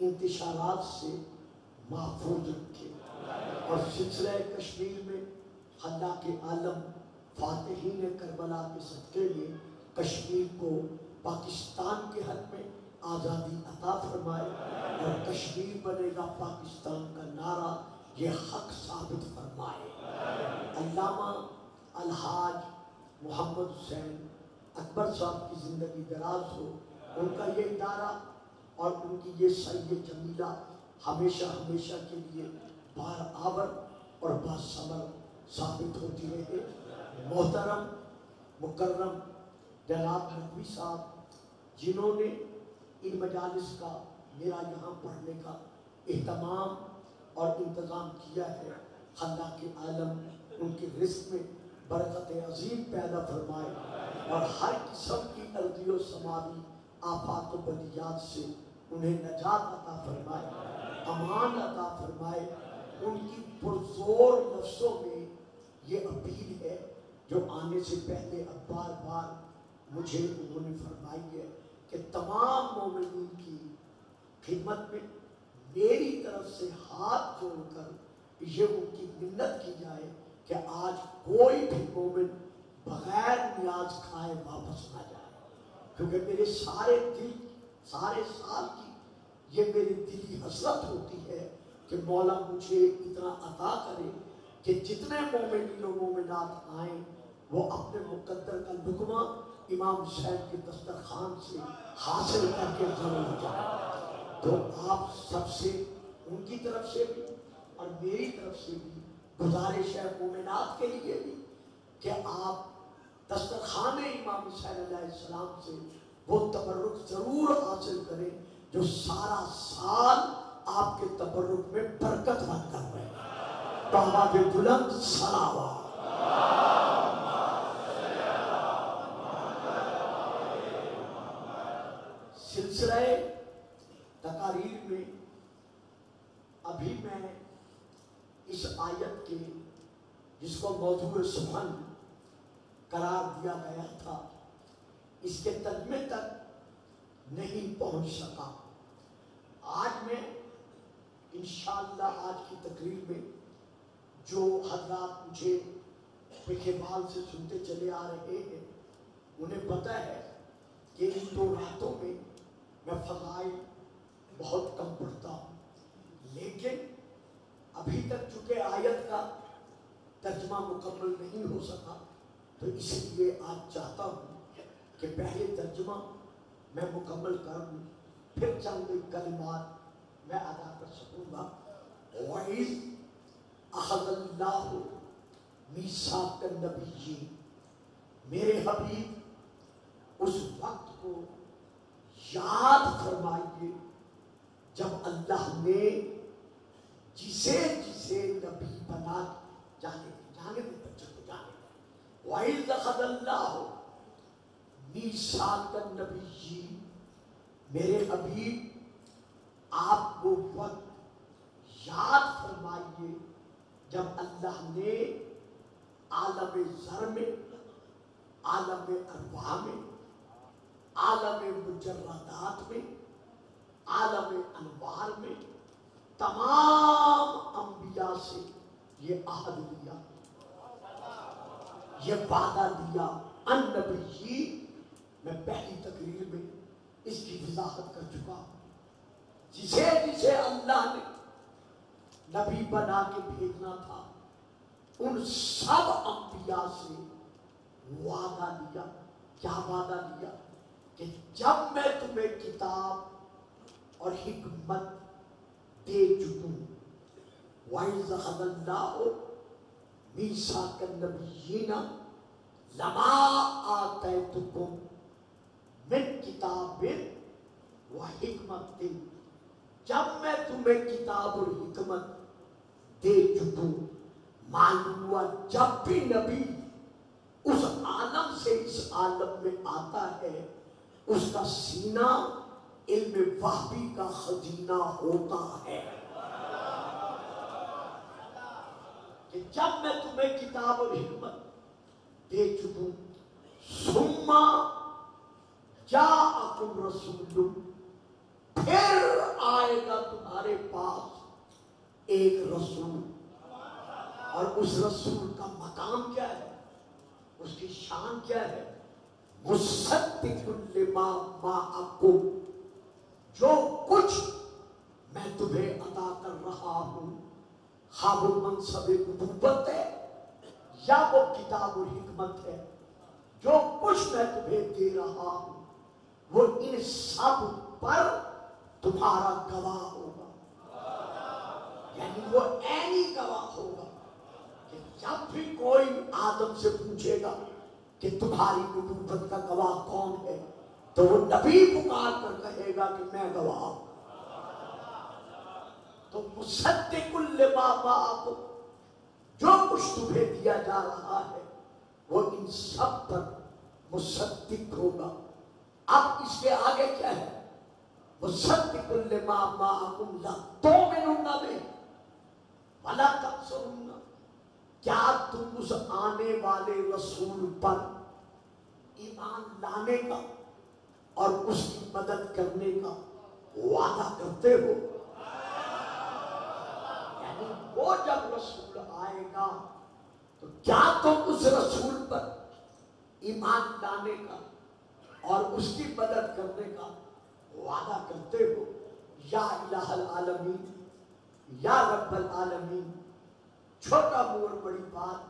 انتشارات سے محفوظ رکھے اور سلسلہ کشمیر میں اللہ کے عالم فاتحین کربلا کے صدقے میں کشمیر کو پاکستان کے حق میں آزادی عطا فرمائے، اور کشمیر بنے گا پاکستان کا نعرہ یہ حق ثابت فرمائے۔ علامہ الحاج محمد حسین اکبر صاحب کی زندگی دراز ہو، ان کا یہ ادارہ اور ان کی یہ سعی جمیلہ ہمیشہ ہمیشہ کے لیے بارآور اور باثمر ثابت ہوتی رہے۔ محترم مکرم جناب نقوی صاحب جنہوں نے ان مجالس کا میرا یہاں پڑھنے کا اہتمام اور انتظام کیا ہے، اللہ کے عالم ان کے رزق میں برکت عظیم پیدا فرمائے اور ہر قسم کی ارضی و سماوی آفات و بلیات سے انہیں نجات عطا فرمائے، امان عطا فرمائے۔ ان کی پرزور لفظوں میں یہ اپیل ہے جو آنے سے پہلے اب بار بار مجھے انہوں نے فرمائی ہے کہ تمام مومنین کی خدمت میں میری طرف سے ہاتھ جوڑ کر یہ ان کی منت کی جائے کہ آج کوئی بھی مومن بغیر نیاز کھائے واپس نہ جائے، کیونکہ میرے سارے سال کی یہ میری دلی حسرت ہوتی ہے کہ مولا مجھے اتنا عطا کرے کہ جتنے مومنین و مومنات آئیں وہ اپنے مقدر کا لقمہ امام حسین کے دسترخوان سے حاصل کر کے ضرور جائیں۔ تو آپ سب سے ان کی طرف سے بھی اور میری طرف سے بھی گزارش ہے مومنات کے لیے بھی کہ آپ دسترخوان امام حسین علیہ السلام سے وہ تبرک ضرور حاصل کریں جو سارا سال آپ کے تبرک میں برکت بن کر رہے ہیں۔ بابا بلند صلوات۔ سلسلہ تقاریر میں ابھی میں اس آیت کے جس کو موضوع سخن قرار دیا گیا تھا اس کے ترجمے تک نہیں پہنچ سکا۔ آج میں انشاءاللہ آج کی تقریر میں جو حضرات مجھے پکھیبال سے سنتے چلے آ رہے ہیں انہیں پتہ ہے کہ ان 2 راتوں میں میں فضائل بہت کم پڑھتا ہوں، لیکن ابھی تک چونکہ آیت کا ترجمہ مکمل نہیں ہو سکا تو اس لیے آج چاہتا ہوں کہ پہلے ترجمہ میں مکمل کروں پھر چند کلمات میں ادا کر سکوں گا۔ وَإِذْ أَخَذَ اللَّهُ مِيثَاقَ النَّبِيِّينَ، میرے حبیب اس وقت کو یاد فرمائیے جب اللہ نے جسے نبی بنا جانے دے بچے کو جانے دے۔ وَإِذْ أَخَذَ اللَّهُ مِيثَاقَ النَّبِيِّينَ، میرے حبیب آپ وہ وقت یاد فرمائیے جب اللہ نے عالم ذر میں، عالم ارواح میں، عالم مجردات میں، عالم انوار میں تمام انبیاء سے یہ عہد لیا، یہ وعدہ لیا۔ النبی، میں پہلی تقریر میں اس کی وضاحت کر چکا ہوں، جسے اللہ نے نبی بنا کے بھیجنا تھا ان سب انبیاء سے وعدہ لیا۔ کیا وعدہ لیا؟ کہ جب میں تمہیں کتاب اور حکمت دے چکوں، وَإِذْ أَخَذَ اللَّهُ مِيثَاقَ النَّبِيِّينَ لَمَا آتَيْتُكُم مِّن کتاب وحکمت، جب میں تمہیں کتاب اور حکمت دے چکوں، معلوم ہوا جب بھی نبی اس عالم سے اس عالم میں آتا ہے اس کا سینہ علم وحی کا خزینہ ہوتا ہے، کہ جب میں تمہیں کتاب اور حکمت دے چکوں، ثم جاءکم رسول، پھر آئے گا تمہارے پاس ایک رسول، اور اس رسول کا مقام کیا ہے، اس کی شان کیا ہے؟ مصدق لما معکم، جو کچھ میں تمہیں عطا کر رہا ہوں، خواہ وہ منصب نبوت ہے یا وہ کتاب و حکمت ہے، جو کچھ میں تمہیں دے رہا ہوں وہ ان سب پر تمہارا گواہ ہوگا. یعنی وہ عینی گواہ ہوگا کہ جب بھی کوئی آدم سے پوچھے گا کہ تمہاری نبوت کا گواہ کون ہے، تو وہ نبی پکار کر کہے گا کہ میں گواہ ہوں. تو مصدق لما معکم، جو کچھ تمہیں دیا جا رہا ہے وہ ان سب پر مصدق ہوگا. اب اس کے آگے کیا ہے؟ مصدق لما معکم لتؤمنن بہ ولتنصرن، کیا تم اس آنے والے رسول پر ایمان لانے کا اور اس کی مدد کرنے کا وعدہ کرتے ہو؟ یعنی وہ جب رسول آئے گا تو کیا تم اس رسول پر ایمان لانے کا اور اس کی مدد کرنے کا وعدہ کرتے ہو؟ یا الہ العالمین، یا رب العالمین، چھوٹا مور بڑی بات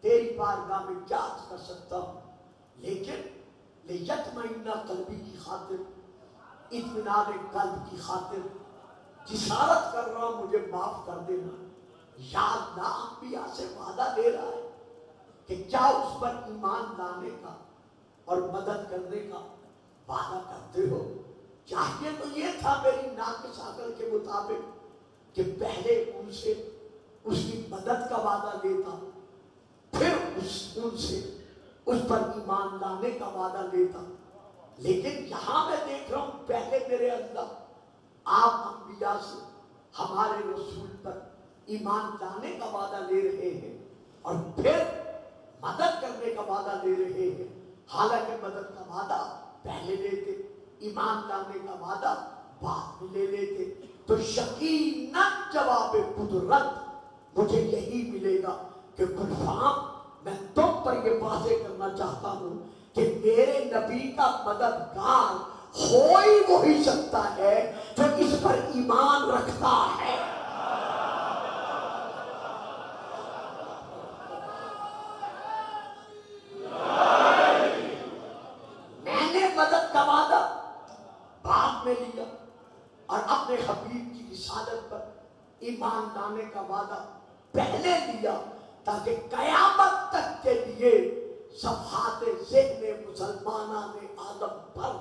تیری بارگاہ میں کیا عرض کر سکتا ہوں، لیکن لیطمئن قلبی کی خاطر، اطمینان قلب کی خاطر جسارت کر رہا ہوں، مجھے معاف کر دینا. یا اللہ انبیاء سے وعدہ دے رہا ہے کہ کیا اس پر ایمان لانے کا اور مدد کرنے کا وعدہ کرتے ہو؟ چاہیے تو یہ تھا میری ناقص عقل کے مطابق کہ پہلے ان سے اس کی مدد کا وعدہ لیتا، پھر ان سے اس پر ایمان لانے کا وعدہ لیتا. لیکن یہاں میں دیکھ رہا ہوں پہلے میرے اللہ آپ انبیاء سے ہمارے رسول پر ایمان لانے کا وعدہ لے رہے ہیں اور پھر مدد کرنے کا وعدہ لے رہے ہیں. حالانکہ مدد کا وعدہ پہلے لیتے، ایمان لانے کا وعدہ بعد میں لے لیتے. تو یقیناً جواب قدرت مجھے یہی ملے گا کہ غلام میں تم پر یہ واضح کرنا چاہتا ہوں کہ میرے نبی کا مددگار ہو ہی وہی سکتا ہے جو اس پر ایمان رکھتا ہے. میں نے مدد کا وعدہ بعد میں لیا اور اپنے حبیب کی رسالت پر ایمان لانے کا وعدہ پہلے لیا تاکہ قیامت تک کے لیے صفحات ذہن مسلمانان عالم پر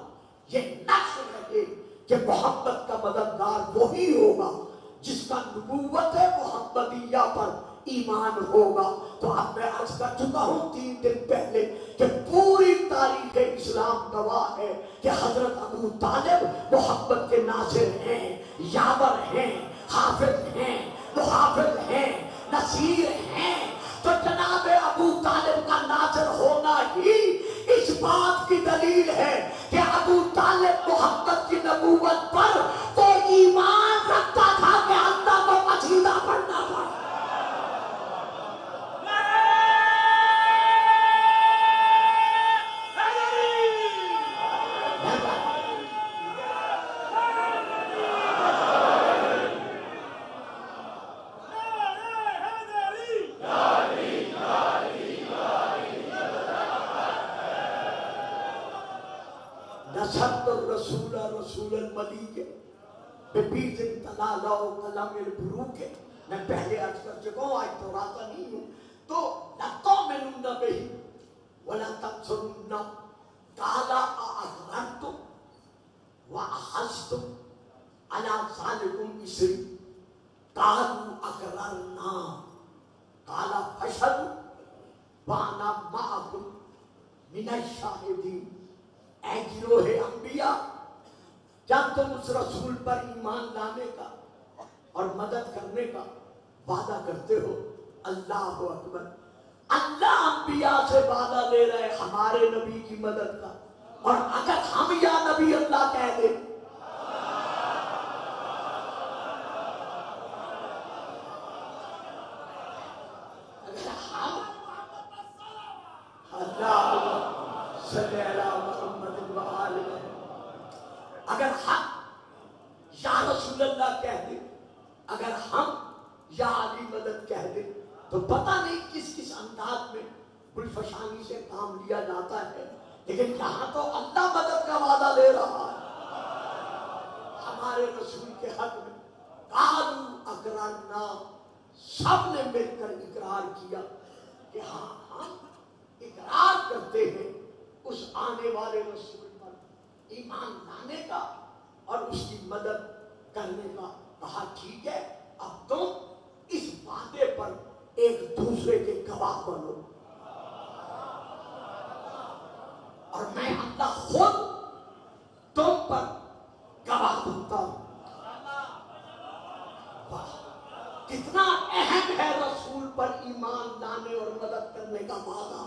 یہ نقش رہے کہ محمد کا مددگار وہی ہوگا جس کا نبوت محمدیہ پر ایمان ہوگا. تو اب میں عرض کر چکا ہوں 3 دن پہلے کہ پوری تاریخ اسلام گواہ ہے کہ حضرت ابو طالب محمد کے ناصر ہیں، یاور ہیں، حافظ ہیں، محافظ ہیں، نصیر ہیں. تو جناب ابو طالب کا ناصر ہونا ہی اس بات کی دلیل ہے کہ ابو طالب محمد کی نبوت پر تو ایمان رکھتا تھا کہ اللہ کو قصیدہ پڑھنا پڑا. رسول الملیک ببیض تلالہ قلم البروک. میں پہلے عرض کر چکا ہوں، آج تو راتا نہیں ہوں. تو لتؤمنن بہ ولتنصرن قال ااقررتم واخذتم علی ذلکم اصری قالوا اقررنا قال فاشهدوا وانا معکم من الشاہدین. اے گروہ انبیاء، جب تم اس رسول پر ایمان لانے کا اور مدد کرنے کا وعدہ کرتے ہو، اللہ اکبر، اللہ انبیاء سے وعدہ لے رہے ہمارے نبی کی مدد کا. اور اگر ہم یا نبی اللہ کہہ دیں اگر ہم یا رسول اللہ کہہ دیں، اگر ہم یا علی مدد کہہ دیں، تو پتہ نہیں کس کس انداز میں گلفشانی سے کام لیا جاتا ہے، لیکن یہاں تو اللہ مدد کا وعدہ لے رہا ہے ہمارے رسول کے حق میں۔ قالوا اقررنا، سب نے مل کر اقرار کیا کہ ہاں ہم اقرار کرتے ہیں اس آنے والے رسول پر ایمان لانے کا اور اس کی مدد کرنے کا۔ کہا ٹھیک ہے، اب تم اس وعدے پر ایک دوسرے کے گواہ بنو، اور میں اللہ خود تم پر گواہ بنتا ہوں۔ کتنا اہم ہے رسول پر ایمان لانے اور مدد کرنے کا وعدہ،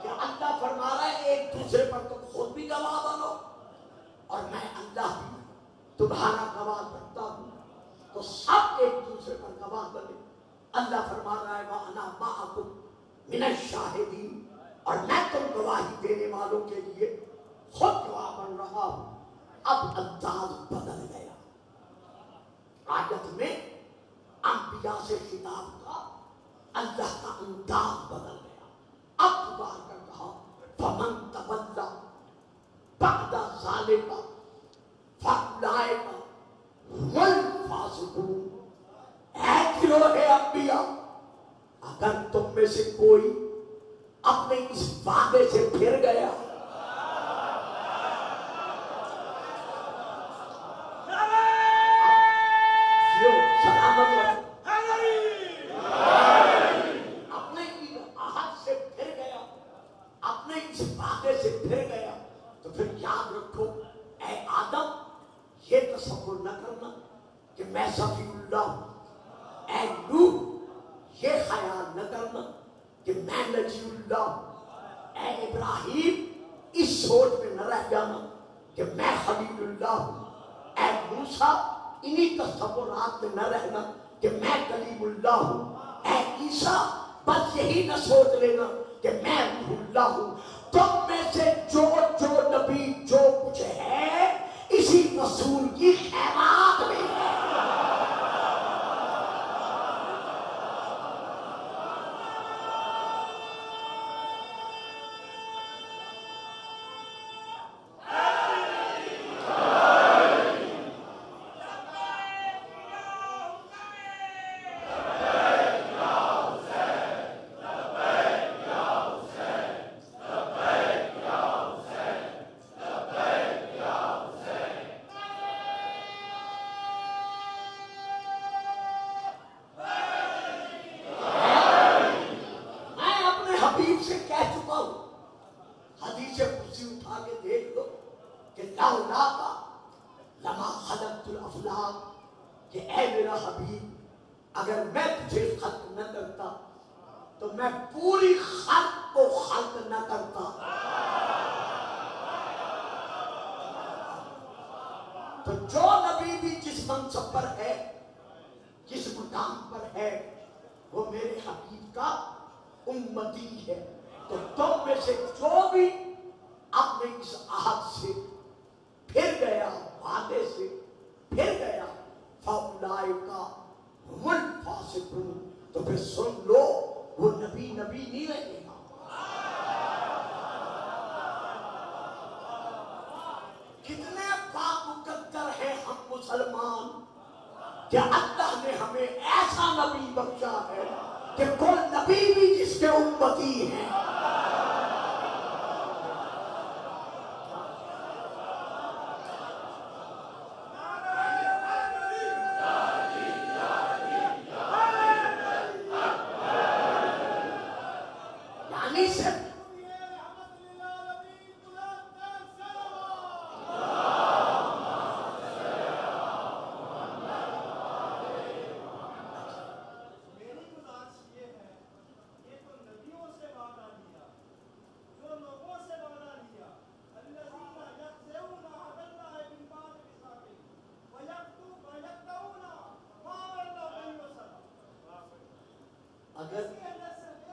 کہ اللہ فرما رہا ہے ایک دوسرے پر تم خود بھی گواہ بنو اور میں اللہ بھی تمہارا گواہ بنتا ہوں، تو سب ایک دوسرے پر گواہ بنے۔ اللہ فرما رہا ہے وَأَنَا مَعَكُمْ مِنَ الشَّاهِدِينَ، اور میں تم گواہی دینے والوں کے لیے خود گواہ بن رہا ہوں۔ اب انداز بدل گیا، آیت میں انبیاء سے خطاب تھا، اللہ کا انداز بدل گیا۔ اب دوبارہ کر کہا فَمَن تَوَلَّىٰ بَعْدَ ذَٰلِكَ فَأُولَٰئِكَ هُمُ الْفَاسِقُونَ۔ اے گروہ انبیاء، اگر تم میں سے کوئی اپنے اس وعدے سے پھر گیا، تو پھر یاد رکھو اے آدم، یہ تصور نہ کرنا کہ میں صفی اللہ ہوں۔ اے نوح، یہ خیال نہ کرنا کہ میں نجی اللہ ہوں۔ اے ابراہیم، اس سوچ میں نہ رہ جانا کہ میں خلیل اللہ ہوں۔ اے موسیٰ، انہی تصورات میں نہ رہنا کہ میں کلیم اللہ ہوں۔ اے عیسیٰ، بس یہی نہ سوچ لینا کہ میں روح اللہ ہوں۔ تم میں سے جو نبی جو کچھ ہے اسی رسول کی خیرات میں ہے۔ اگر میں تجھے خلق نہ کرتا تو میں پوری خلق کو خلق نہ کرتا۔ تو جو نبی بھی جس منصب پر ہے، جس مقام پر ہے، وہ میرے حبیب کا امتی ہے۔ تو تم میں سے جو بھی اپنے اس عہد سے پھر گیا، وعدے سے پھر گیا، فَأُولَٰئِکَ هُمُ الْفَاسِقُونَ، تو پھر سن لو وہ نبی نہیں رہے گا۔ کتنے بامقدر ہیں ہم مسلمان کہ اللہ نے ہمیں ایسا نبی بخشا ہے کہ کوئی نبی بھی جس کے امتی ہیں۔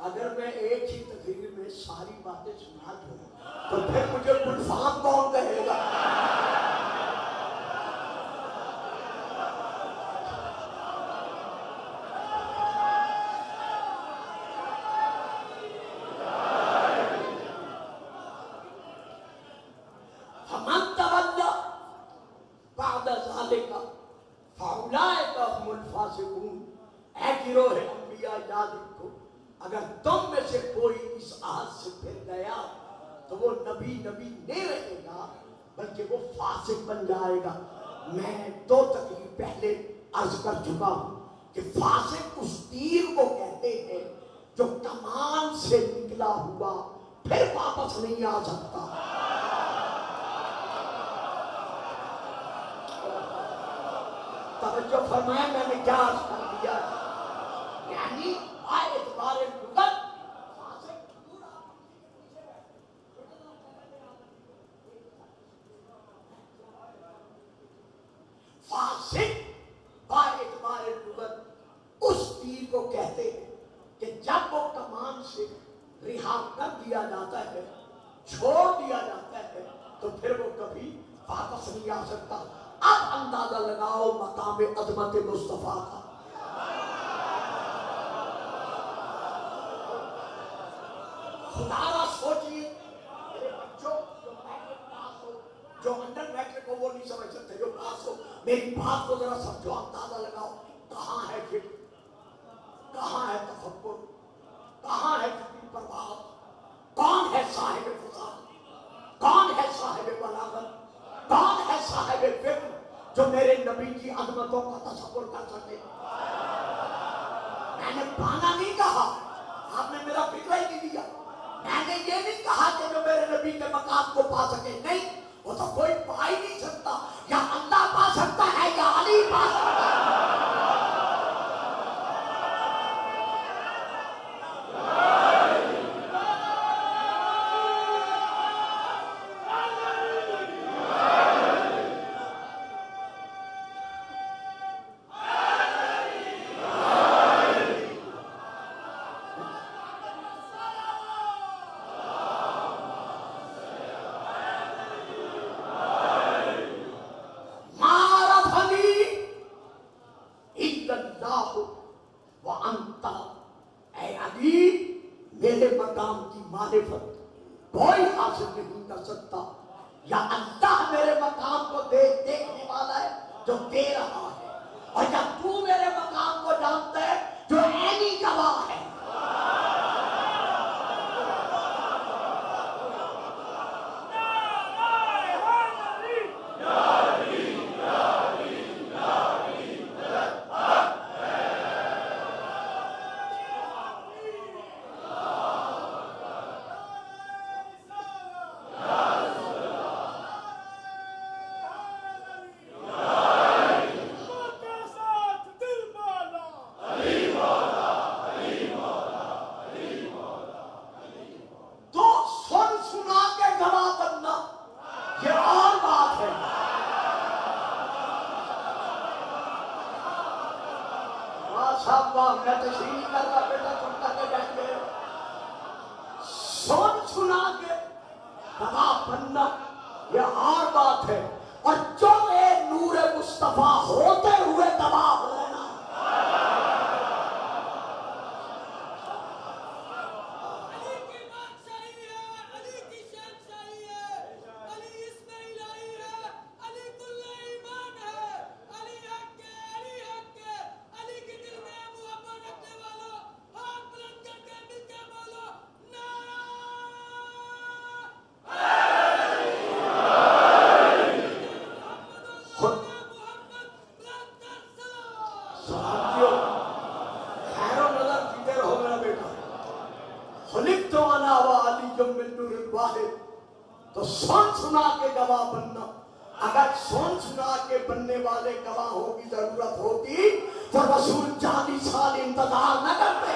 اگر میں ایک ہی تقریر میں یہ ساری باتیں سنا دوں تو پھر مجھے گلفام کون کہے گا؟ فمن تولى بعد ذلك فاولئک هم الفاسقون۔ اے گروہ انبیاء یاد رکھو، اگر تم میں سے کوئی اس عہد سے پھر گیا تو وہ نبی نہیں رہے گا بلکہ وہ فاسق بن جائے گا۔ میں 2 تقریر پہلے عرض کر چکا ہوں کہ فاسق اس تیر کو کہتے ہیں جو کمان سے نکلا ہوا پھر واپس نہیں آ سکتا۔ توجہ فرمائیں میں نے کیا عرض کر دیا، یعنی اعتبار لغت فاسق اعتبار لغت اس تیر کو کہتے ہیں کہ جب وہ کمان سے رہا کر دیا جاتا ہے، چھوڑ دیا جاتا ہے، تو پھر وہ کبھی واپس نہیں آ سکتا۔ اب اندازہ لگاؤ مقام عظمت مصطفیٰ کا۔ خدا را سوچئے میرے بچوں، جو میٹرک پاس ہو، جو انڈر میٹرک ہو وہ نہیں سمجھ سکتے، جو پاس ہو میری بات کو ذرا سمجھو، اندازہ لگاؤ کہاں ہے فکر، کہاں ہے تفکر، کہاں ہے فکری پرواز، کون ہے صاحب فضا، کون ہے صاحب بلاغت، کون ہے صاحب فکر جو میرے نبی کی عظمتوں کا تصور کر سکے۔ میں نے پانا نہیں کہا، آپ نے میرا فکر ہی نہیں دیا۔ میں نے یہ نہیں کہا کہ جو میرے نبی کے مقام کو پا سکے، نہیں، وہ تو کوئی پا ہی نہیں سکتا، یا اللہ پا سکتا ہے یا علی پا سکتا ہے۔ کوئی حاصل نہیں کر سکتا، یا اللہ میرے مقام کو دیکھنے والا ہے جو دے رہا ہے، اور یا تو میرے مقام کو جانتا ہے جو عینی گواہ ہے۔ میں تشریح نہیں کرتا، بیٹا تم کرنے جائیں گے۔ سن سنا کے گواہ بننا یہ اور بات ہے، اور جو اے نور مصطفیٰ ہوتے ہوئے گواہ ہونا۔ علی کی بات صحیح ہے، علی کی شان صحیح ہے، علی اسم الہی ہے، علی کل ایمان ہے، علی حق ہے، علی حق ہے، علی کے دل میں محبت رکھنے والوں ہاتھ بلند کر کے مل کے بولو نعرہ ساتھیوں خیر و نظر جیتے رہو میرا بیٹا، خلقت انا وعلی من نور الواحد، تو سن سنا کے گواہ بننا۔ اگر سن سنا کے بننے والے گواہوں کی ضرورت ہوتی تو رسول 40 سال انتظار نہ کرتے۔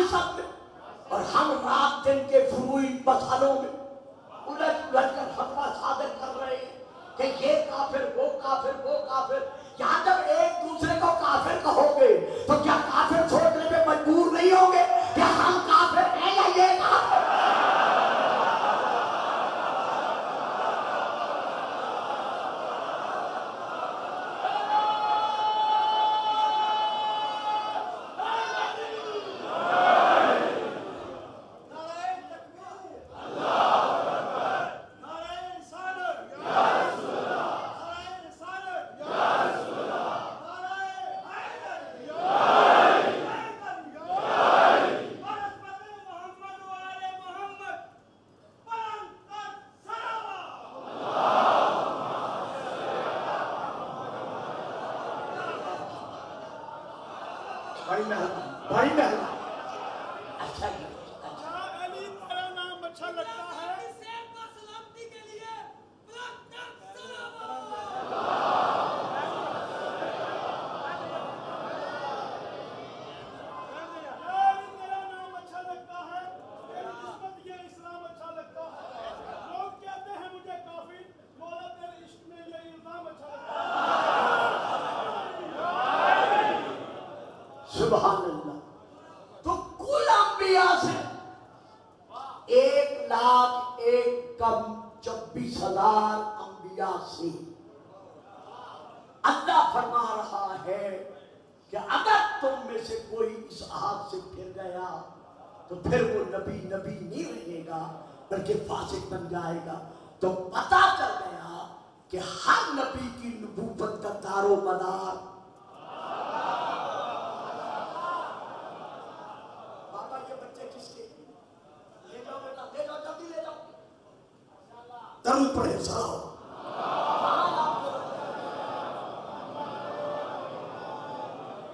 قسم میں، اور ہم رات دن کے فروئی مسئلوں میں الجھ الجھ کر فتویٰ صادر کر رہے ہیں کہ یہ کافر، وہ کافر، وہ کافر. یہاں جب ایک دوسرے کو کافر کہو گے تو کیا کافر چھوڑنے پہ مجبور نہیں ہوں گے کہ ہم کافر ہیں یا یہ کافر؟ بڑی مہربانی. اچھا جی، علی تیرا نام اچھا لگتا ہے. حسین کو سلامتی کے لیے بلند سلام. علی تیرا نام اچھا لگتا ہے. تیری نسبت یہ اسلام اچھا لگتا ہے. لوگ کہتے ہیں مجھے کافر، مولا تیرے عشق میں یہ الزام اچھا لگتا ہے. سبحان اللہ. تو کل انبیاء سے 1,01,26,000 انبیاء سے اللہ فرما رہا ہے کہ اگر تم میں سے کوئی اس عہد سے پھر گیا تو پھر وہ نبی نہیں رہے گا بلکہ فاسق بن جائے گا. تو پتہ چل گیا کہ ہر نبی کی نبوت کا دار و مدار درود پڑھے سلام.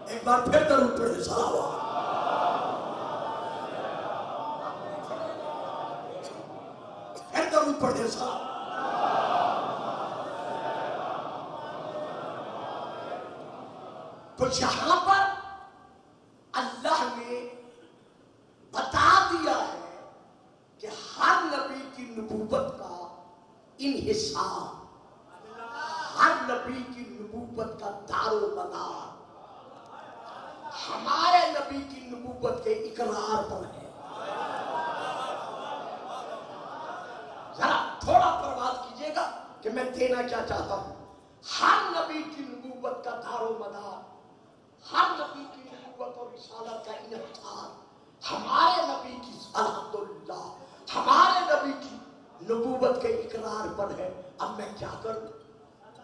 ایک بار پھر درود پڑھے سلام. پھر درود پڑھے سلام. تو یہاں پر اللہ نے بتا دیا ہے کہ ہر نبی کی نبوت کا انحصار، ہر نبی کی نبوت کا دار و مدار ہمارے نبی کی نبوت کے اقرار پر ہے. ذرا تھوڑا پرواز کیجئے گا کہ میں دینا کیا چاہتا ہوں. ہر نبی کی نبوت کا دار و مدار، ہر نبی کی نبوت اور رسالت کا انحصار ہمارے نبی کی الحمدللہ ہمارے نبی کی نبوت کے اقرار پر ہے. اب میں کیا کروں؟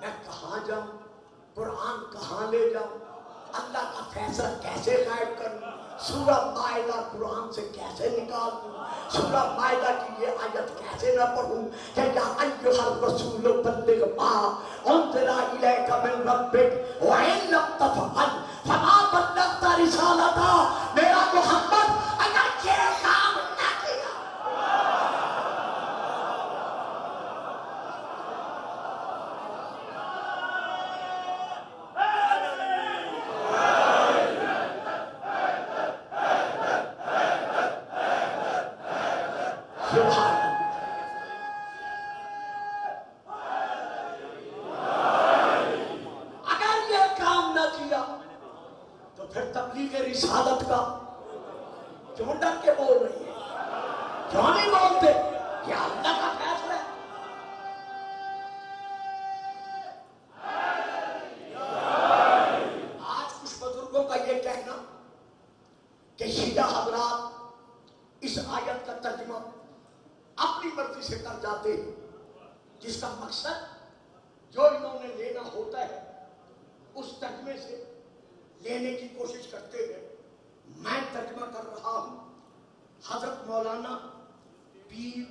میں کہاں جاؤں؟ قرآن کہاں لے جاؤں؟ اللہ کا فیصلہ کیسے غائب کروں؟ سورہ مائدہ قرآن سے کیسے نکال دوں؟ سورہ مائدہ کی یہ آیت کیسے نہ پڑھوں کہ یا ایھا الرسول بلغ ما انزل الیک من ربک وان لم تفعل فما بلغت رسالتہ. میرا محمد اگر یہ کام نہ کیا رسالت کا کیوں ڈر کے بول رہی ہے؟ کیوں نہیں بولتے؟ یہ اللہ کا فیصلہ ہے. آج کچھ بزرگوں کا یہ کہنا کہ شیعہ حضرات اس آیت کا ترجمہ اپنی مرضی سے کر جاتے ہیں، جس کا مقصد جو انہوں نے لینا ہوتا ہے اس ترجمے سے لینے کی کوشش کرتے ہیں. میں ترجمہ کر رہا ہوں حضرت مولانا پیر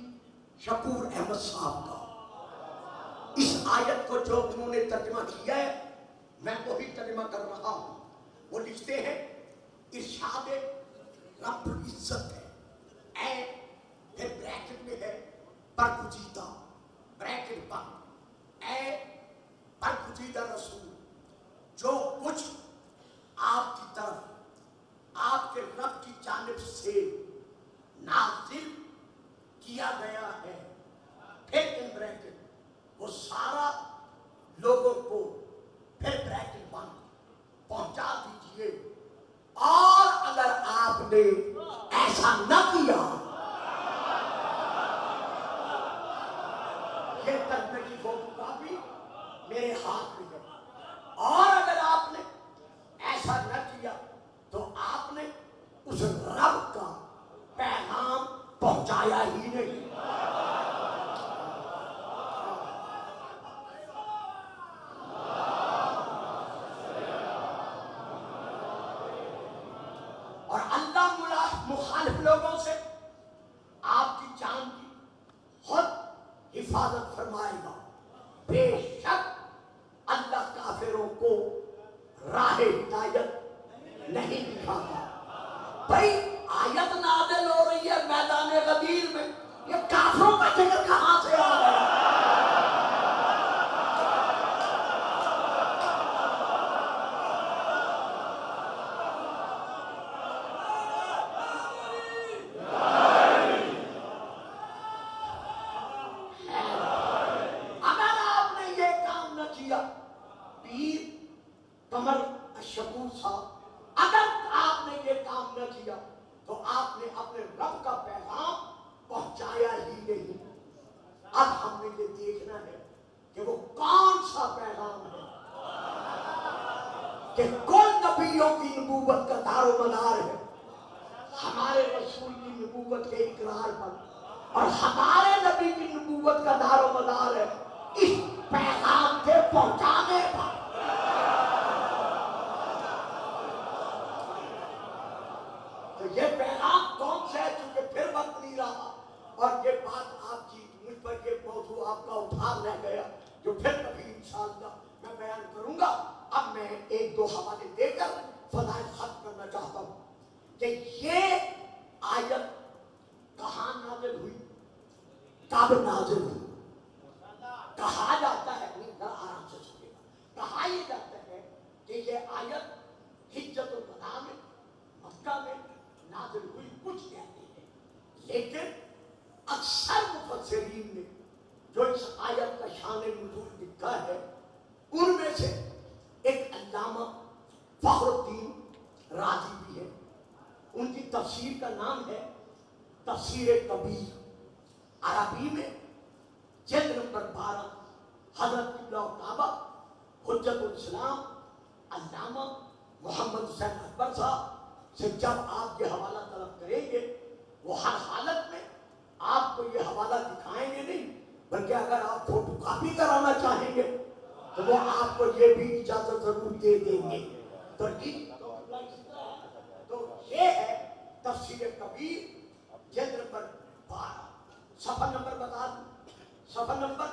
شکور احمد صاحب کا. اس آیت کو جو انہوں نے ترجمہ کیا ہے میں وہی ترجمہ کر رہا ہوں. وہ لکھتے ہیں ارشاد رب العزت ہے اے، پھر بریکٹ میں ہے برگزیدہ بریکٹ بند، اے برگزیدہ رسول، جو کچھ آپ کی طرف آپ کے رب کی جانب سے نے ایسا نہ کیا. یہ ترجمے کی فوٹو کاپی میرے ہاتھ میں ہے. اور اگر آپ نے ایسا نہ کیا تو آپ نے اس رب کا پیغام پہنچایا ہی نہیں. اور اللہ مخالف لوگوں سے آپ کی جان کی خود حفاظت فرمائے گا. بے شک اللہ کافروں کو راہ ہدایت نہیں دکھاتا. بھائی آیت نازل ہو رہی ہے میدان غدیر میں, یہ کافروں کا ذکر کہاں سے آ گیا؟ کمر الشکور صاحب, اگر آپ نے یہ کام نہ کیا تو آپ نے اپنے رب کا پیغام پہنچایا ہی نہیں. اب ہم نے یہ دیکھنا ہے کہ وہ کون سا پیغام ہے کہ کون نبیوں کی نبوت کا دار و مدار ہے ہمارے رسول کی نبوت کے اقرار پر, اور ہمارے نبی کی نبوت کا دار و مدار ہے اس پیغام کے پہنچانے پر. تو یہ پیغام کون سا ہے, چونکہ پھر وقت نہیں رہا اور یہ بات آپ کی مجھ پر یہ موضوع آپ کا اٹھار رہ گیا جو پھر کبھی انشاءاللہ میں بیان کروں گا. اب میں ایک دو حوالے دے کر فضائل ختم کرنا چاہتا ہوں کہ یہ آیت کہاں نازل ہوئی, کب نازل ہوئی. کہا جاتا ہے, نہیں آرام سے سنیے گا, کہا یہ جاتا ہے کہ یہ آیت حجت الوداع میں مکہ میں نازل ہوئی, کچھ کہتے ہیں. لیکن اکثر مفسرین نے جو اس آیت کا شان نزول لکھا ہے ان میں سے ایک علامہ فخر الدین رازی بھی ہے. ان کی تفسیر کا نام ہے تفسیر کبیر. عربی میں جلد نمبر 12 حضرت قبلہ کعبہ حجت الاسلام علامہ محمد حسین اکبر صاحب سے جب آپ یہ حوالہ طلب کریں گے وہ ہر حالت میں آپ کو یہ حوالہ دکھائیں گے نہیں, بلکہ اگر آپ فوٹو کاپی کرانا چاہیں گے تو وہ آپ کو یہ بھی اجازت ضرور دے دیں گے. تو یہ ہے تفسیر کبیر جلد نمبر 12, صفحہ نمبر بتا دوں, صفحہ نمبر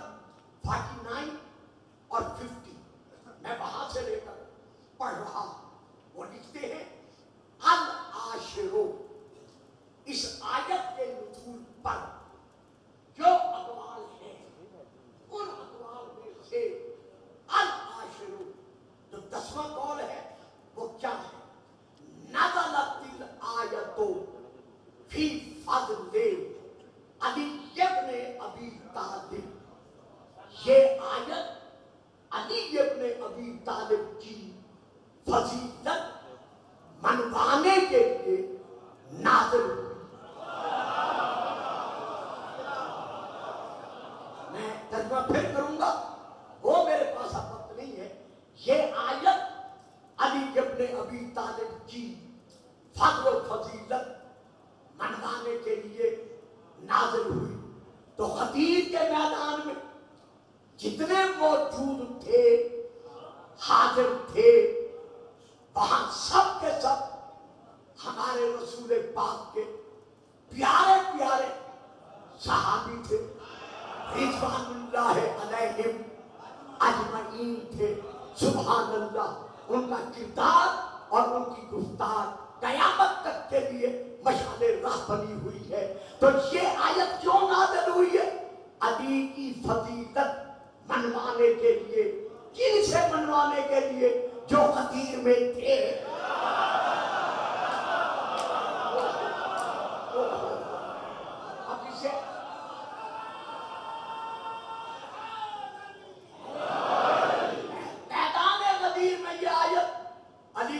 49 اور 50. میں وہاں سے لے کر پڑھ رہا ہوں. وہ لکھتے ہیں العاشرو, اس آیت کے نزول پر جو اقوال ہیں ان اقوال میں سے العاشرو جو 10واں قول ہے وہ کیا ہے؟ نزلت الآیت فی فضل علی ابن ابی طالب. یہ آیت علی ابن ابی طالب کی فضیلت منوانے کے لیے نازل ہوئی. میں ترجمہ پھر کروں گا, وہ میرے پاس اب وقت نہیں ہے. یہ آیت علی ابن ابی طالب کی فضل و فضیلت منوانے کے لیے نازل ہوئی. تو غدیر کے میدان میں جتنے موجود تھے, حاضر تھے, وہاں سب کے سب ہمارے رسول پاک کے پیارے پیارے صحابی تھے, رضوان اللہ علیہم اجمعین تھے. سبحان اللہ, ان کا کردار اور ان کی گفتار قیامت تک کے لیے مشعل راہ بنی ہوئی ہے. تو یہ آیت کیوں نازل ہوئی ہے؟ علی کی فضیلت منوانے کے لیے. کن سے منوانے کے لیے؟ جو غدیر میں تھے. اب اسے میدان غدیر میں یہ آیت علی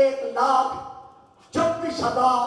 1,24,000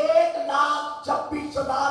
1,26,000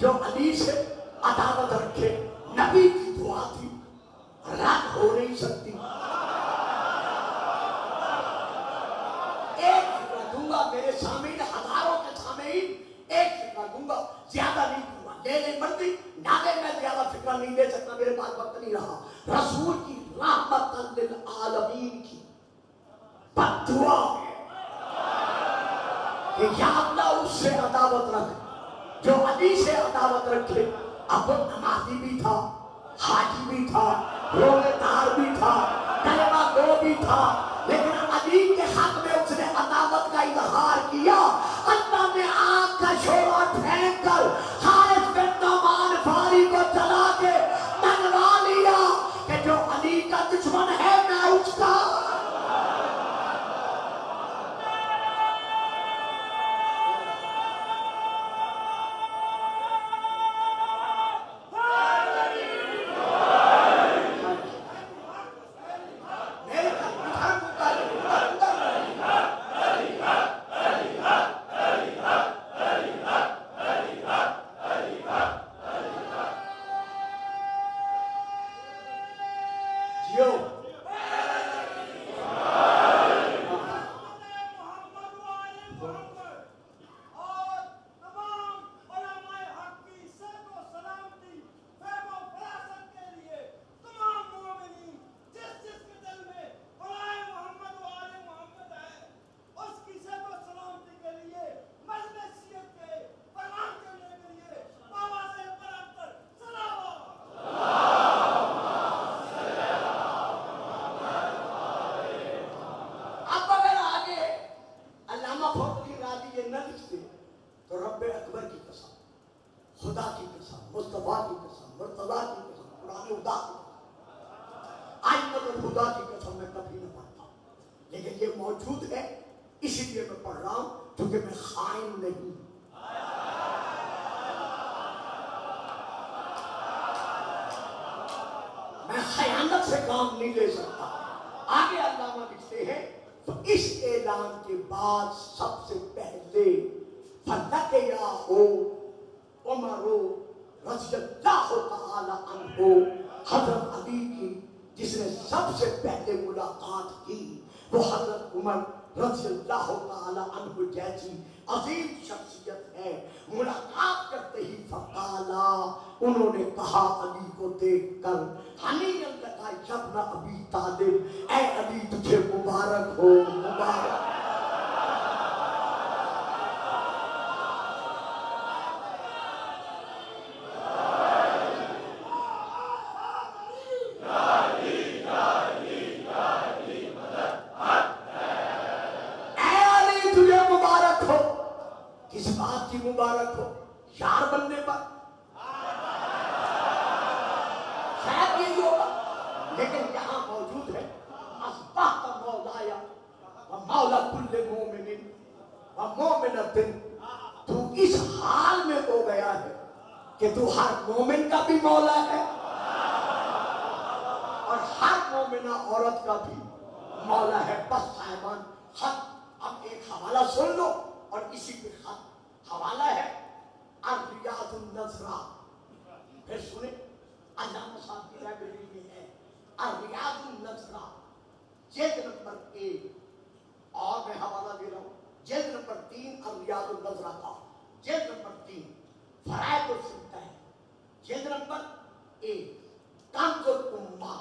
جو علی سے عداوت رکھے، نبی کی دعا تھی، رد ہو نہیں سکتی. ایک فکرہ دوں گا میرے سامعین، ہزاروں کے سامعین، ایک فکرہ دوں گا، زیادہ نہیں دوں گا. لے لے مرضی نہ لے، میں زیادہ فکرہ نہیں دے سکتا، میرے پاس وقت نہیں رہا. رسول کی رحمت للعالمین کی بد دعا ہے کہ یا اللہ اس سے عداوت رکھ جو علی سے عداوت رکھے. اب نمازی بھی تھا، حاجی بھی تھا، روزے دار بھی تھا، کلمہ گو بھی تھا، لیکن علی کے حق میں اس نے عداوت کا اظہار کیا. اللہ نے آگ کا شعلہ پھینک کر حارث بن نعمان فاری کو جلا کے منوا لیا کہ جو علی کا دشمن ہے میں اس کا. عظیم شخصیت ہے. ملاقات کرتے ہی فقالا، انہوں نے کہا علی کو دیکھ کر، حنیًا لکا یا ابن ابی طالب، اے علی تجھے مبارک ہو، مبارک. مبارک ہو یار بننے پر، شاید یہی ہوگا، لیکن یہاں موجود ہے اصبحت مولایا و مولا کل مومن و مومنۃ. تو اس حال میں ہو گیا ہے کہ تو ہر مومن کا بھی مولا ہے اور ہر مومنہ عورت کا بھی مولا ہے. بس صاحبان خط اب ایک حوالہ سن لو اور اسی پہ خط حوالہ ہے الریاض النظرہ. پھر سنیں علامہ صاحب کی لائبریری میں ہے الریاض النظرہ جلد نمبر 1، اور میں حوالہ دے رہا ہوں جلد نمبر 3 الریاض النظرہ کا، جلد نمبر 3 فرائض الستہ ہے، جلد نمبر 1 کنز الامہ،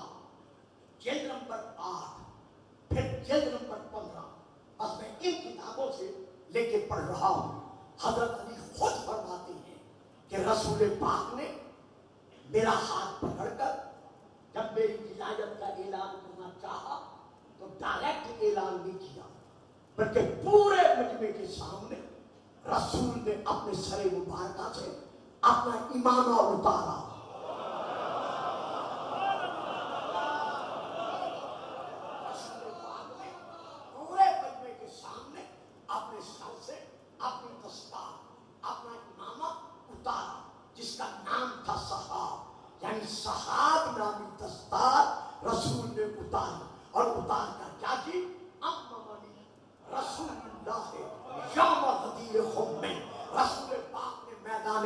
جلد نمبر 8، پھر جلد نمبر 15. بس میں ان کتابوں سے لے کے پڑھ رہا ہوں. حضرت علی خود فرماتے ہیں کہ رسول پاک نے میرا ہاتھ پکڑ کر جب میری ولایت کا اعلان کرنا چاہا تو ڈائریکٹ اعلان نہیں کیا، بلکہ پورے مجمع کے سامنے رسول نے اپنے سر مبارکہ سے اپنا امامہ اتارا. رسول پاک نے پورے مجمع کے سامنے اپنے سر سے اپنی دستار، اپنا امامہ اتارا، جس کا نام تھا صحاب، یعنی صحاب نامی دستار رسول نے اتاری. اور اتار کر کیا کی؟ امامنی رسول اللہ یوم غدیر خم، رسول پاک نے میدان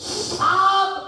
7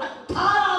18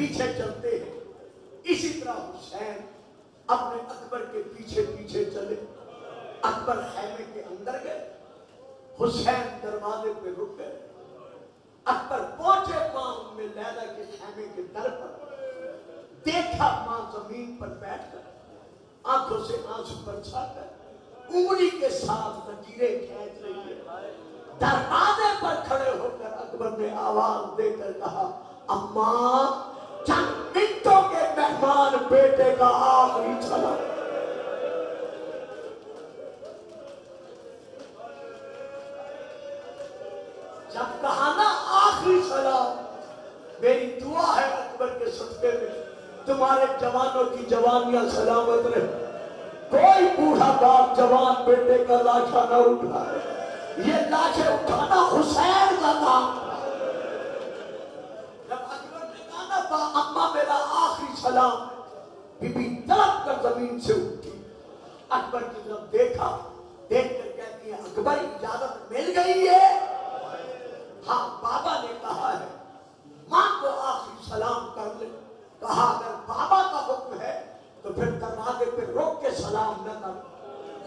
پیچھے چلتے ہیں. اسی طرح حسین اپنے اکبر کے پیچھے پیچھے چلے. اکبر خیمے کے اندر گئے, حسین دروازے پہ رک گئے. اکبر پہنچے پاؤں میں لیلا کے خیمے کے در پر, دیکھا ماں زمین پر بیٹھ کر آنکھوں سے آنسو برسا کر انگلی کے ساتھ لکیریں کھینچ رہی ہے. دروازے پر کھڑے ہو کر اکبر نے آواز دے کر کہا, اماں چند منٹوں کے مہمان بیٹے کا آخری سلام. جب کہا نا آخری سلام, میری دعا ہے اکبر کے صدقے میں تمہارے جوانوں کی جوانیاں سلامت رہے. کوئی بوڑھا باپ جوان بیٹے کا لاشا نہ اٹھائے. یہ لاشیں اٹھانا حسین کا کام. جب اکبر نے کہا نا اماں میرا آخری سلام, بی بی تڑپ کر زمین سے اٹھی. اکبر کی طرف دیکھا, دیکھ کر کہتی ہے اکبر اجازت مل گئی ہے؟ ہاں بابا نے کہا ہے ماں کو آخری سلام کر لے. کہا اگر بابا کا حکم ہے تو پھر دروازے پہ روک کے سلام نہ کر,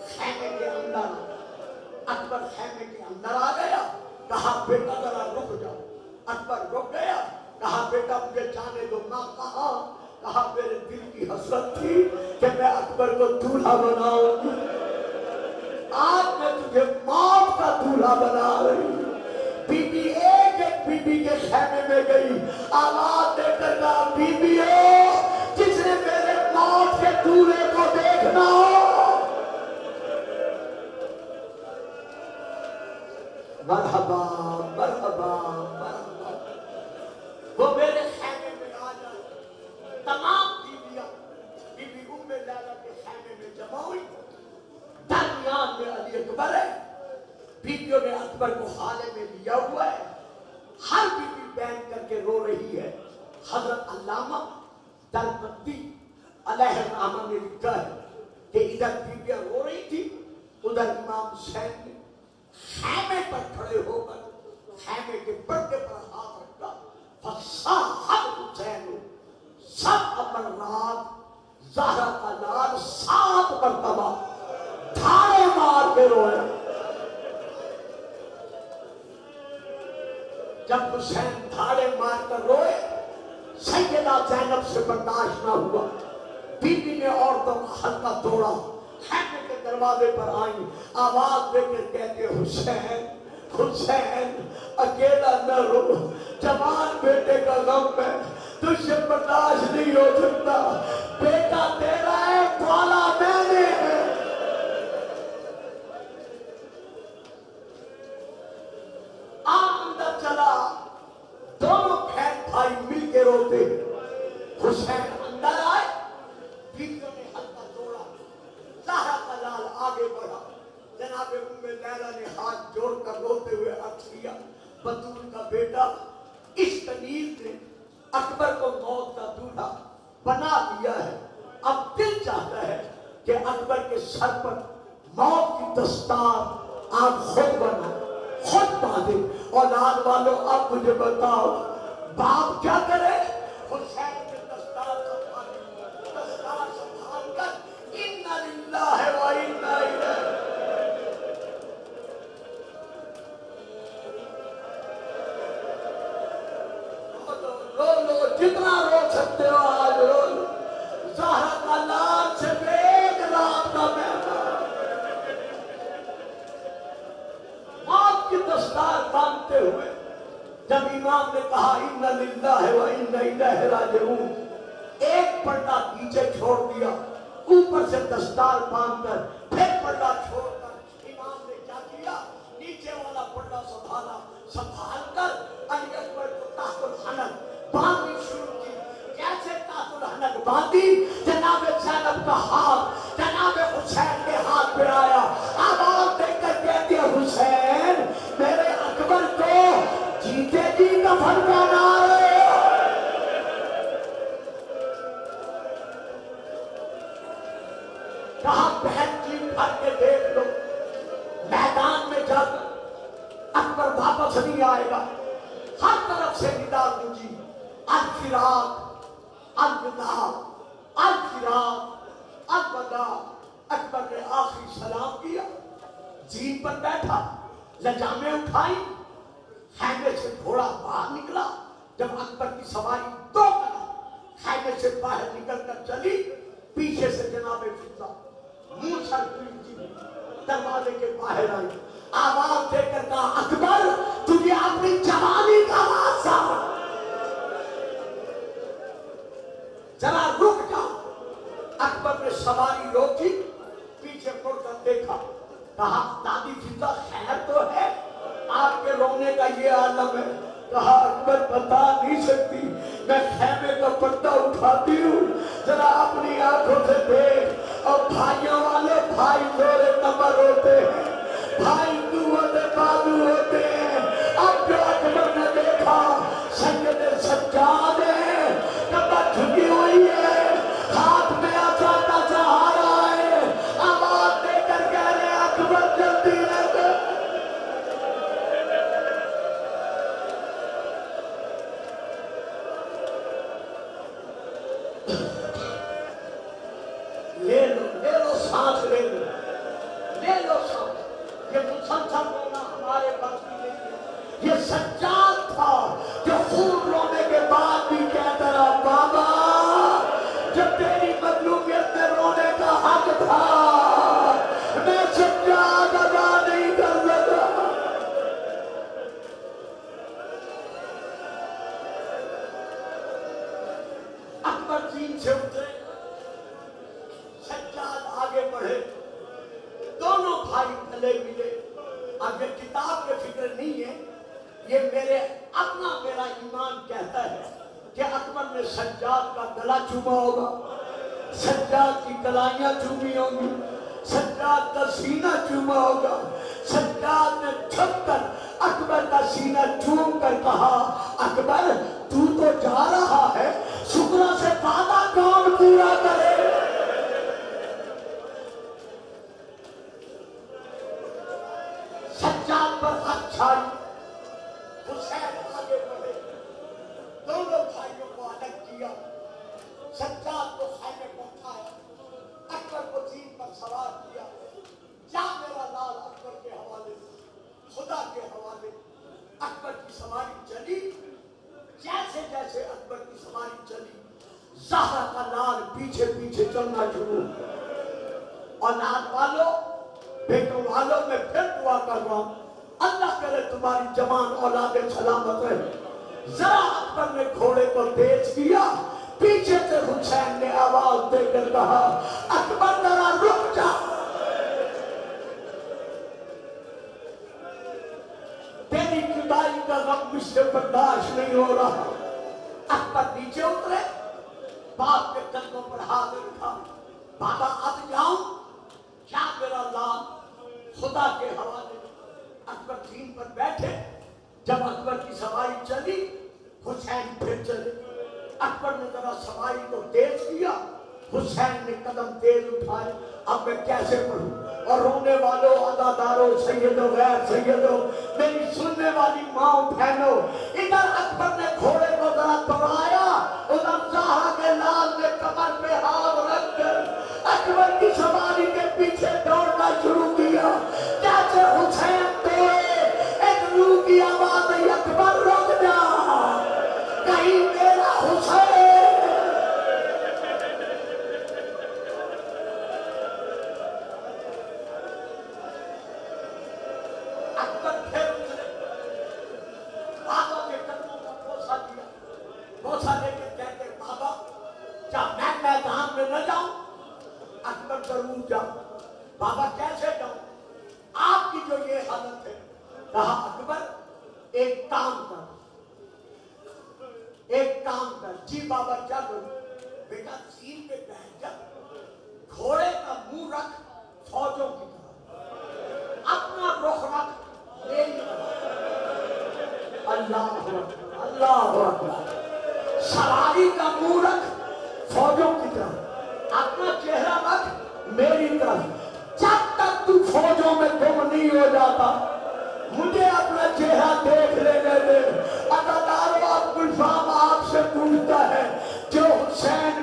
خیمے کے اندر. اکبر خیمے کے اندر آ گیا. کہا بیٹا ذرا رک جاؤ. اکبر رک گیا. کہا بیٹا مجھے جانے دو. ماں کہا, کہا میرے دل کی حسرت تھی کہ میں اکبر کو دولہا بناؤں. آج میں تجھے موت کا دولہا بنا رہی ہوں. بی بی ایک ایک بی بی کے خیمے میں گئی, آواز دے کر کہا بی بی جس نے میرے موت کے دولہے کو دیکھنا ہو مرحبا مرحبا مرحبا, وہ میرے خیمے میں آ جائے. تمام بیویاں بی بی ام لیلا کے خیمے میں جمع ہوئی. درمیان میں علی اکبر ہے. بیویوں نے اکبر کو حالے میں لیا ہوا ہے. ہر بیوی بین کر کے رو رہی ہے. حضرت علامہ دربندی علیہ الرحمہ نے لکھا ہے کہ ادھر بیویاں رو رہی تھی, ادھر امام حسین نے خیمے پر کھڑے ہو کر خیمے کے پردے پر ہاتھ رکھا. فصاحت حسین سب امرات زہرا کا لال 7 مرتبہ دھاڑے مار کے رویا. جب حسین دھاڑے مار کر روئے, سیدہ زینب سے برداشت نہ ہوا. بی بی نے عورتوں کا حلقہ توڑا, خیمے کے دروازے پر آئیں, آواز دے کر کہتے حسین حسین اکیلا نہ رو, جوان بیٹے کا غم ہے, تجھ سے برداشت نہیں ہو سکتا. بیٹا تیرا ہے, پالا میں نے ہے. اندر چلا, دونوں بہن بھائی مل کے روتے. حسین اندر آئے, بیویوں نے حلقہ توڑا. زہرا کا لال آگے بڑھا. جناب ام لیلا نے ہاتھ جوڑ کر روتے ہوئے عرض کیا, بطول کا بیٹا اس کنیز نے اکبر کو موت کا دولہا بنا دیا ہے. اب دل چاہتا ہے کہ اکبر کے سر پر موت کی دستار آپ خود بنائیں, خود باندھے. اولاد والوں اب مجھے بتاؤ باپ کیا کرے؟ حسین کے دستار سنبھال کر اِنَّا لِلَّهِ وَإِنَّا إِلَيْهِ. رو لو جتنا رو سکتے ہو آج رو لو. زہرا کا لال سے ایک رات کا مہمان موت کی دستار باندھتے ہوئے جب امام نے کہا اِنَّا لِلَّهِ وَإِنَّا إِلَيْهِ رَاجِعُونَ, ایک پردہ نیچے چھوڑ دیا, اوپر سے دستار باندھ کر پھر پردہ چھوڑ کر امام نے کیا کیا, نیچے والا پردہ سنبھال کر علی اکبر کو تحت الحنک باندھنی شروع کی. کیسے تحت الحنک باندھی؟ جناب زینب کا ہاتھ جناب حسین کے ہاتھ پہ آیا. آواز دے کر کہتی ہے حسین میرے اکبر کو جیتے جی کفن پہنا رہے ہو. کہاں بہن جی بھر کے دیکھ لو, میدان میں جا کر اکبر واپس نہیں آئے گا. ہر طرف سے ندا گونجی, الفراق الوداع الفراق الوداع، اکبر نے آخری سلام کیا، زین پر بیٹھا، لجامیں اٹھائی، خیمے سے گھوڑا باہر نکلا۔ جب اکبر کی سواری 2 قدم خیمے سے باہر نکل کر چلی، پیچھے سے جناب فضہ منہ سر ہوئی دروازے کے باہر آئی، آواز دے کر کہا اکبر تجھے اپنی جوانی کا حادثہ، ذرا رک جا۔ اکبر نے سواری روکی، پیچھے مڑ کر دیکھا، کہا دادی فضہ خیر تو ہے؟ آپ کے رونے کا یہ عالم ہے۔ کہا اکبر بتا نہیں سکتی، میں خیمے کا پردہ اٹھاتی ہوں، ذرا اپنی آنکھوں سے دیکھ، اور بھائیوں والے بھائی زورے کمر ہوتے ہیں، بھائی قوت بازو ہوتے ہیں۔ اب جو اکبر نے دیکھا سید سجاد ہے، کمر جھکی ہوئی ہے، ہاتھ میں عصا کا سہارا ہے، آواز دے کر کہہ رہے اکبر جلدی لے کر لے لو سانس، لے لو سانس۔ یہ مسلسل رونا ہمارے بس کی نہیں ہے۔ یہ سجاد تھا جو خون رونے کے بعد بھی کہتا رہا بابا جب تیری مظلومیت میں رونے کا حق تھا میں سجاد ادا نہیں کر لگا۔ اکبر زین سے اترے، سجاد آگے بڑھے، دونوں بھائی گلے ملے۔ اب یہ کتاب کی فکر نہیں ہے، یہ میرا ایمان کہتا ہے کہ اکبر نے سجاد کا گلا چوما ہوگا، سجاد کی کلائیاں چومی ہوں گی، سجاد کا سینہ چوما ہوگا۔ سجاد نے چھپ کر اکبر کا سینہ چوم کر کہا اکبر تو جا رہا ہے، شکرہ سے وعدہ کون پورا کرے؟ سجاد پر ہاتھ چھائی، حسین آگے بڑھے، دونوں بھائیوں کو الگ کیا، سجاد کو خیمے پہنچایا، اکبر کو زین پر سوار کیا۔ جا میرا لال اکبر کے حوالے، خدا کے حوالے۔ اکبر کی سواری چلی، جیسے جیسے اکبر کی سواری چلی، زہرا کا لال پیچھے پیچھے چلنا شروع۔ اولاد والوں، بیٹوں والوں، میں پھر دعا کر رہا ہوں اللہ کرے تمہاری جوان اولاد سلامت رہے۔ ذرا اکبر نے گھوڑے کو تیز کیا، پیچھے سے حسین نے آواز دے کر کہا اکبر ذرا رک جا، تیری جدائی کا غم مجھ سے برداشت نہیں ہو رہا۔ اکبر نیچے اترے، باپ کے قدموں پر ہاتھ رکھا، بابا اب جاؤں کیا میرا لال، خدا کے حوالے۔ اکبر زین پر بیٹھے، جب اکبر کی سواری چلی حسین پھر چلے۔ اکبر نے ذرا سواری کو تیز کیا، حسین نے قدم تیز اٹھائے۔ اب میں کیسے پڑھوں؟ اور رونے والوں، عزاداروں، سیدوں، غیر سیدوں، میری سننے والی ماں بہنوں، ادھر اکبر نے گھوڑے کو ذرا دوڑایا، ادھر زہرا کے لال نے کمر پہ ہاتھ رکھ کر اکبر کی سواری کے پیچھے دوڑنا شروع کیا۔ جیسے حسین پہ ایک روح کی آواز آئی اکبر رک جا، کہیں میرا حسین۔ اکبر پھر اترے، بابا کے قدموں پر بوسہ دیا، بوسہ لے کے کہتے بابا کیا میں میدان میں نہ جاؤں؟ اکبر ضرور جاؤں۔ بابا کیسے جاؤں؟ آپ کی جو یہ حالت ہے، کہا اکبر ایک کام کر، ایک کام کر۔ جی بابا کیا کروں؟ بیٹا زین پہ بیٹھ جا، گھوڑے کا منہ رکھ فوجوں کی طرح، اپنا رخ رکھ میری طرف۔ اللہ اکبر، اللہ اکبر۔ سواری کا منہ رکھ فوجوں کی طرف، اپنا چہرہ رکھ میری طرف۔ جب تک تو فوجوں میں گم نہیں ہو جاتا مجھے اپنا چہرہ دیکھ لینے دے۔ عزاداروں، اب گلفام آپ سے پوچھتا ہے جو حسین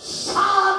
7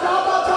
1400